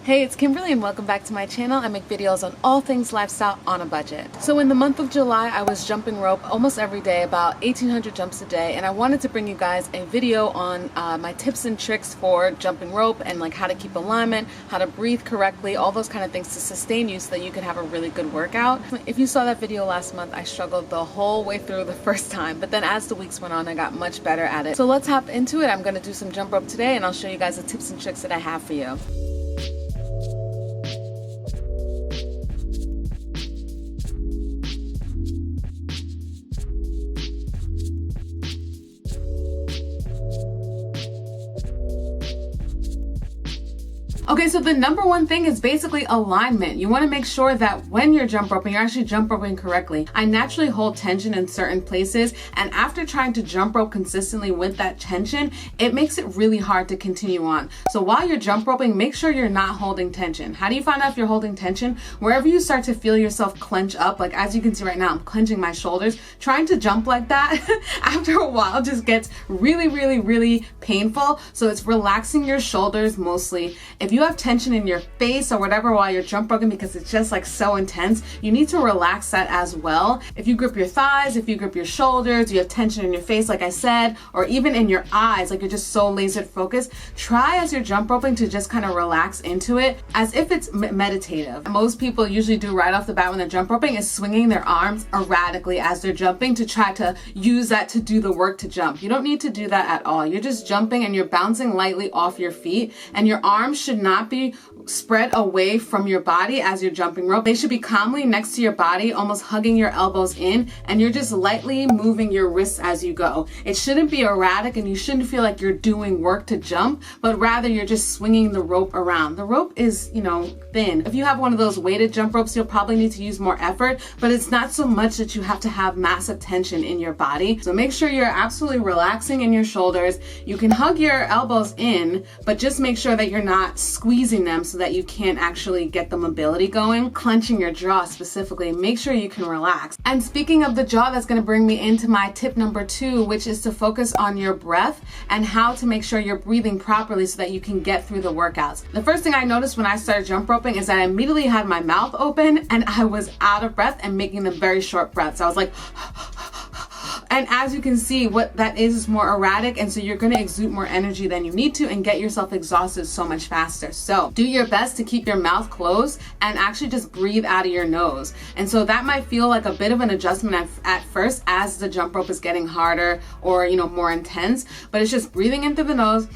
Hey, it's Kimberly and welcome back to my channel. I make videos on all things lifestyle on a budget. So in the month of July, I was jumping rope almost every day, about 1,800 jumps a day, and I wanted to bring you guys a video on my tips and tricks for jumping rope and like how to keep alignment, how to breathe correctly, all those kind of things to sustain you so that you can have a really good workout. If you saw that video last month, I struggled the whole way through the first time, but then as the weeks went on, I got much better at it. So let's hop into it. I'm going to do some jump rope today and I'll show you guys the tips and tricks that I have for you. Okay, so the number one thing is basically alignment. You want to make sure that when you're jump roping, you're actually jump roping correctly. I naturally hold tension in certain places, and after trying to jump rope consistently with that tension, it makes it really hard to continue on. So while you're jump roping, make sure you're not holding tension. How do you find out if you're holding tension? Wherever you start to feel yourself clench up, like as you can see right now, I'm clenching my shoulders. Trying to jump like that after a while just gets really painful. So it's relaxing your shoulders mostly. If you have tension in your face or whatever while you're jump roping because it's just like so intense, you need to relax that as well. If you grip your thighs, if you grip your shoulders, you have tension in your face like I said, or even in your eyes, like you're just so laser focused, try as you're jump roping to just kind of relax into it as if it's meditative. Most people usually do right off the bat when they're jump roping is swinging their arms erratically as they're jumping to try to use that to do the work to jump. You don't need to do that at all. You're just jumping and you're bouncing lightly off your feet, and your arms should not be spread away from your body as you're jumping rope. They should be calmly next to your body, almost hugging your elbows in, and you're just lightly moving your wrists as you go. It shouldn't be erratic and you shouldn't feel like you're doing work to jump, but rather you're just swinging the rope around. The rope is, thin. If you have one of those weighted jump ropes, you'll probably need to use more effort, but it's not so much that you have to have massive tension in your body. So make sure you're absolutely relaxing in your shoulders. You can hug your elbows in, but just make sure that you're not squeezing them so that you can't actually get the mobility going. Clenching your jaw specifically, make sure you can relax. And speaking of the jaw, that's going to bring me into my tip number 2, which is to focus on your breath and how to make sure you're breathing properly so that you can get through the workouts. The first thing I noticed when I started jump roping is that I immediately had my mouth open and I was out of breath and making them very short breaths. I was like, and as you can see, what that is more erratic, and so you're going to exude more energy than you need to and get yourself exhausted so much faster. So do your best to keep your mouth closed and actually just breathe out of your nose. And so that might feel like a bit of an adjustment at first as the jump rope is getting harder or more intense, but it's just breathing in through the nose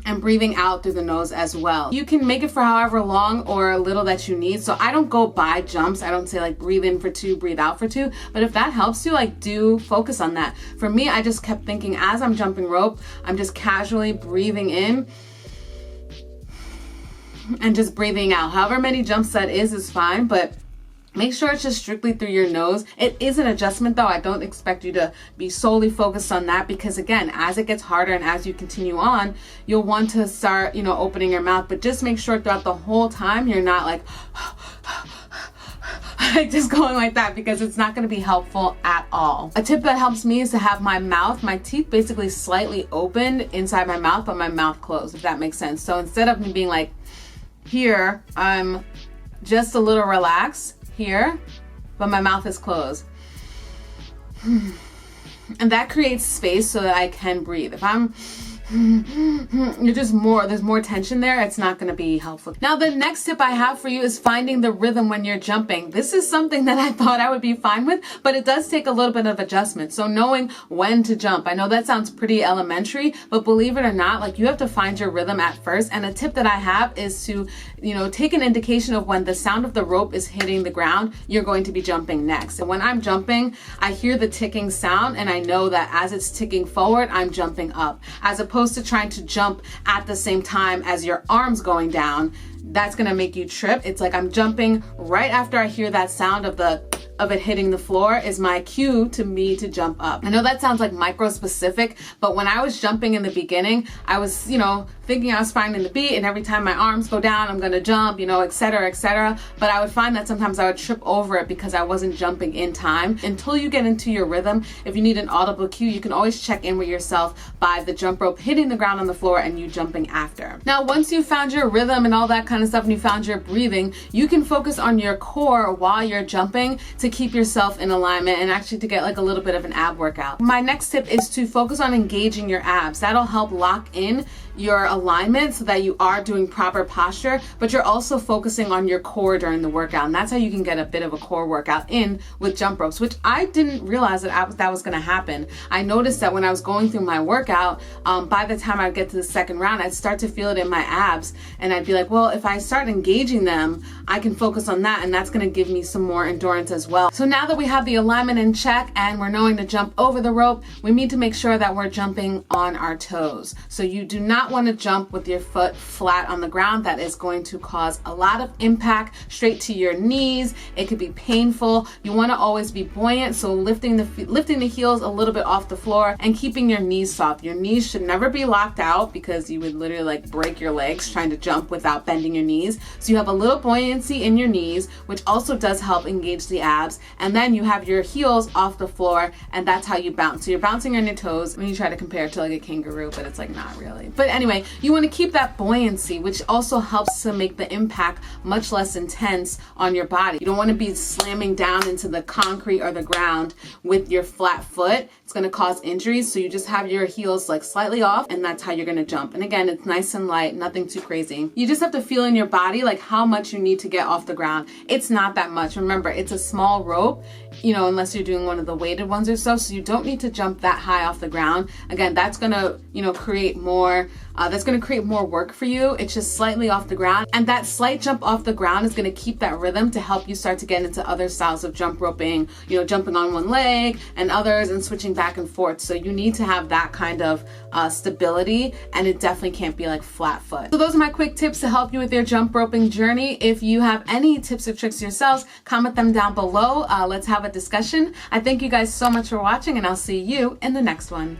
and breathing out through the nose as well. You can make it for however long or little that you need. So I don't go by jumps. I don't say like breathe in for 2, breathe out for 2. But if that helps you, like do focus on that. For me, I just kept thinking as I'm jumping rope, I'm just casually breathing in and just breathing out. However many jumps that is fine, but make sure it's just strictly through your nose. It is an adjustment though. I don't expect you to be solely focused on that because again, as it gets harder and as you continue on, you'll want to start, opening your mouth, but just make sure throughout the whole time you're not like just going like that because it's not going to be helpful at all. A tip that helps me is to have my teeth basically slightly opened inside my mouth, but my mouth closed, if that makes sense. So instead of me being like here, I'm just a little relaxed here, but my mouth is closed. And that creates space so that I can breathe. If I'm there's more tension there, it's not going to be helpful. Now the next tip I have for you is finding the rhythm when you're jumping. This is something that I thought I would be fine with, but it does take a little bit of adjustment. So knowing when to jump. I know that sounds pretty elementary, but believe it or not, like you have to find your rhythm at first. And a tip that I have is to, take an indication of when the sound of the rope is hitting the ground, you're going to be jumping next. And when I'm jumping, I hear the ticking sound and I know that as it's ticking forward, I'm jumping up. As opposed to trying to jump at the same time as your arms going down, that's gonna make you trip. It's like I'm jumping right after I hear that sound of the of it hitting the floor is my cue to me to jump up. I know that sounds like micro specific, but when I was jumping in the beginning, I was, thinking I was finding the beat, and every time my arms go down, I'm gonna jump, et cetera, et cetera. But I would find that sometimes I would trip over it because I wasn't jumping in time. Until you get into your rhythm, if you need an audible cue, you can always check in with yourself by the jump rope hitting the ground on the floor and you jumping after. Now, once you found your rhythm and all that kind of stuff, and you found your breathing, you can focus on your core while you're jumping to keep yourself in alignment and actually to get like a little bit of an ab workout. My next tip is to focus on engaging your abs. That'll help lock in your alignment so that you are doing proper posture, but you're also focusing on your core during the workout. And that's how you can get a bit of a core workout in with jump ropes, which I didn't realize that was going to happen. I noticed that when I was going through my workout, by the time I get to the second round, I'd start to feel it in my abs, and I'd be like, well, if I start engaging them, I can focus on that, and that's going to give me some more endurance as well. So now that we have the alignment in check and we're knowing to jump over the rope, we need to make sure that we're jumping on our toes. So you do not want to jump with your foot flat on the ground. That is going to cause a lot of impact straight to your knees. It could be painful. You want to always be buoyant, so lifting the heels a little bit off the floor and keeping your knees soft. Your knees should never be locked out because you would literally like break your legs trying to jump without bending your knees. So you have a little buoyancy in your knees, which also does help engage the abs. And then you have your heels off the floor, and that's how you bounce. So you're bouncing on your toes when you try to compare it to like a kangaroo, but it's like not really. But anyway, you want to keep that buoyancy, which also helps to make the impact much less intense on your body. You don't want to be slamming down into the concrete or the ground with your flat foot. It's going to cause injuries. So you just have your heels like slightly off, and that's how you're going to jump. And again, it's nice and light, nothing too crazy. You just have to feel in your body like how much you need to get off the ground. It's not that much. Remember, it's a small rope, unless you're doing one of the weighted ones or so. So you don't need to jump that high off the ground. Again, that's going to, create more work for you. It's just slightly off the ground. And that slight jump off the ground is going to keep that rhythm to help you start to get into other styles of jump roping, jumping on one leg and others and switching back and forth. So you need to have that kind of stability, and it definitely can't be like flat foot. So those are my quick tips to help you with your jump roping journey. If you have any tips or tricks yourselves, comment them down below. Let's have a discussion. I thank you guys so much for watching, and I'll see you in the next one.